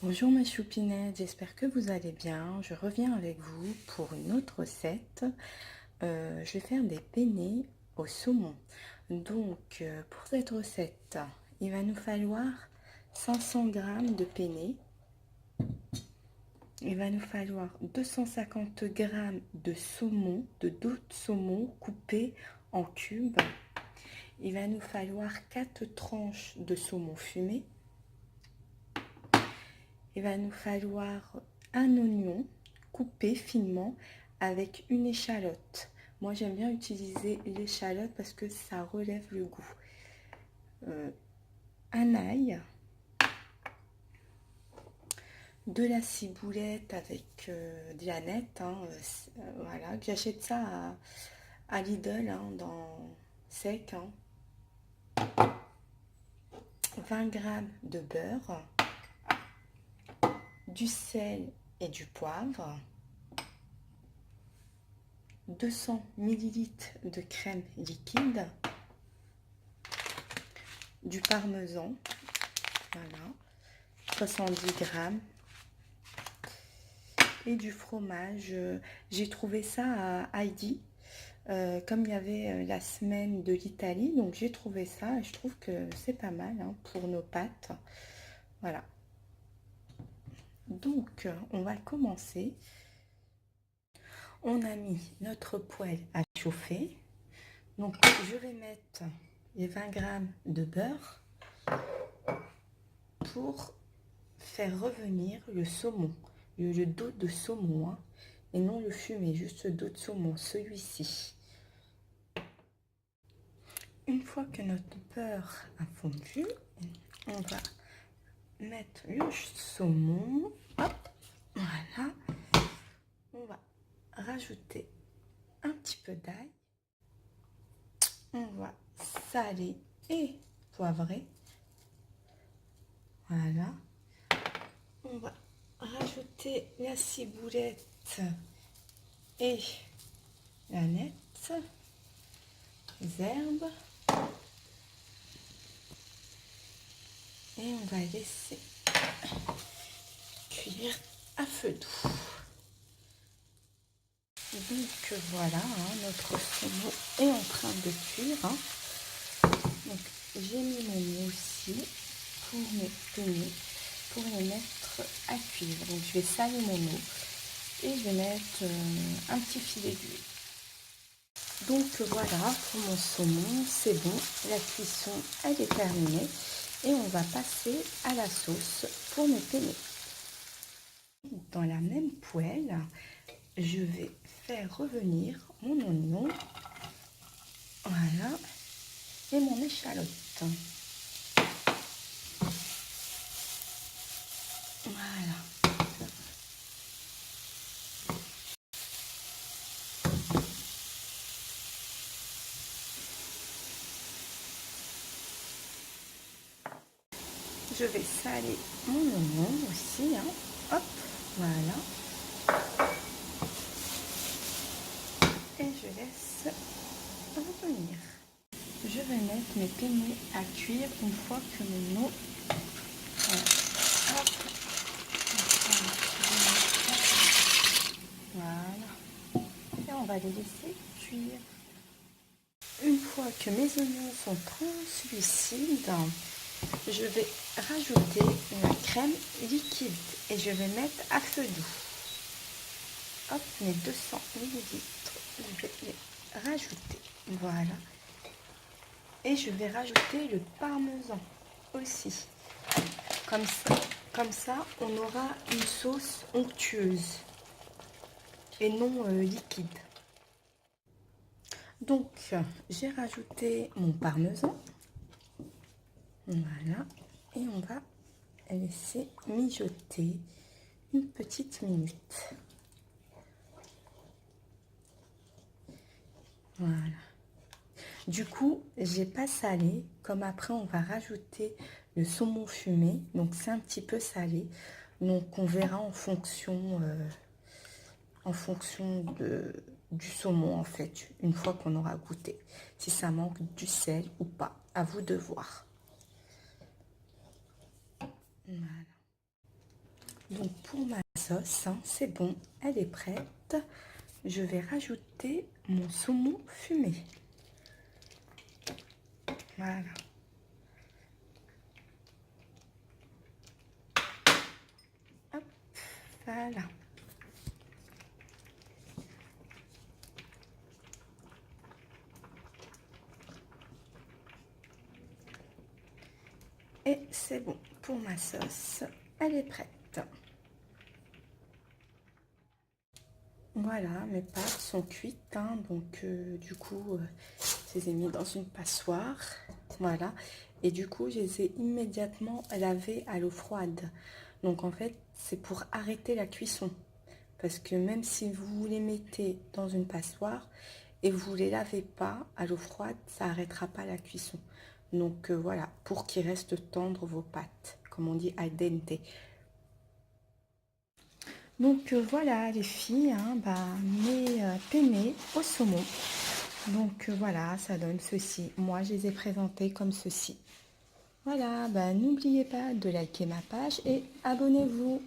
Bonjour mes choupinettes, j'espère que vous allez bien. Je reviens avec vous pour une autre recette. Je vais faire des penne au saumon. Donc pour cette recette, il va nous falloir 500 g de penne. Il va nous falloir 250 g de saumon, de dos de saumon coupé en cubes. Il va nous falloir 4 tranches de saumon fumé. Il va nous falloir un oignon coupé finement avec une échalote. Moi, j'aime bien utiliser l'échalote parce que ça relève le goût. Un ail, de la ciboulette avec de la nette, voilà, j'achète ça à Lidl, dans sec, 20 g de beurre, du sel et du poivre, 200 ml de crème liquide, du parmesan, voilà, 70 g, et du fromage. J'ai trouvé ça à Heidi, comme il y avait la semaine de l'Italie, donc j'ai trouvé ça et je trouve que c'est pas mal pour nos pâtes. Voilà. Donc on va commencer. On a mis notre poêle à chauffer. Donc je vais mettre les 20 g de beurre pour faire revenir le saumon, le dos de saumon, et non le fumé, juste le dos de saumon, celui-ci. Une fois que notre beurre a fondu, on va mettre le saumon, hop, voilà. On va rajouter un petit peu d'ail, on va saler et poivrer, voilà. On va rajouter la ciboulette et la nette, les herbes, et on va laisser cuire à feu doux. Donc voilà, notre saumon est en train de cuire. Donc j'ai mis mon eau aussi pour mes penne, pour les mettre à cuire. Donc je vais saler mon eau et je vais mettre un petit filet d'huile. Donc voilà, pour mon saumon, c'est bon, la cuisson elle est terminée et on va passer à la sauce pour mes penne. Dans la même poêle, je vais faire revenir mon oignon, voilà, et mon échalote. Voilà. Je vais saler mon oignon aussi, hop, voilà. Et je laisse revenir. Je vais mettre mes penne à cuire une fois que mon eau, voilà, hop, voilà. Et on va les laisser cuire. Une fois que mes oignons sont translucides, je vais rajouter la crème liquide et je vais mettre à feu doux. Hop, mes 200 ml, je vais les rajouter, voilà. Et je vais rajouter le parmesan aussi. Comme ça, on aura une sauce onctueuse et non liquide. Donc, j'ai rajouté mon parmesan. Voilà. Et on va laisser mijoter une petite minute. Voilà. Du coup, j'ai pas salé. Comme après, on va rajouter le saumon fumé. Donc, c'est un petit peu salé. Donc, on verra en fonction du saumon, en fait, une fois qu'on aura goûté. Si ça manque du sel ou pas. À vous de voir. Voilà. Donc pour ma sauce, hein, c'est bon, elle est prête. Je vais rajouter mon saumon fumé. Voilà. Hop, voilà. Et c'est bon pour ma sauce, elle est prête. Voilà, mes pâtes sont cuites, hein, donc du coup, je les ai mis dans une passoire, voilà. Et du coup, je les ai immédiatement lavées à l'eau froide. Donc en fait, c'est pour arrêter la cuisson. Parce que même si vous les mettez dans une passoire et vous ne les lavez pas à l'eau froide, ça n'arrêtera pas la cuisson. Donc voilà, pour qu'ils restent tendres vos pâtes, comme on dit al dente. Donc voilà les filles, hein, mes penne au saumon. Donc voilà, ça donne ceci. Moi, je les ai présentés comme ceci. Voilà, n'oubliez pas de liker ma page et abonnez-vous.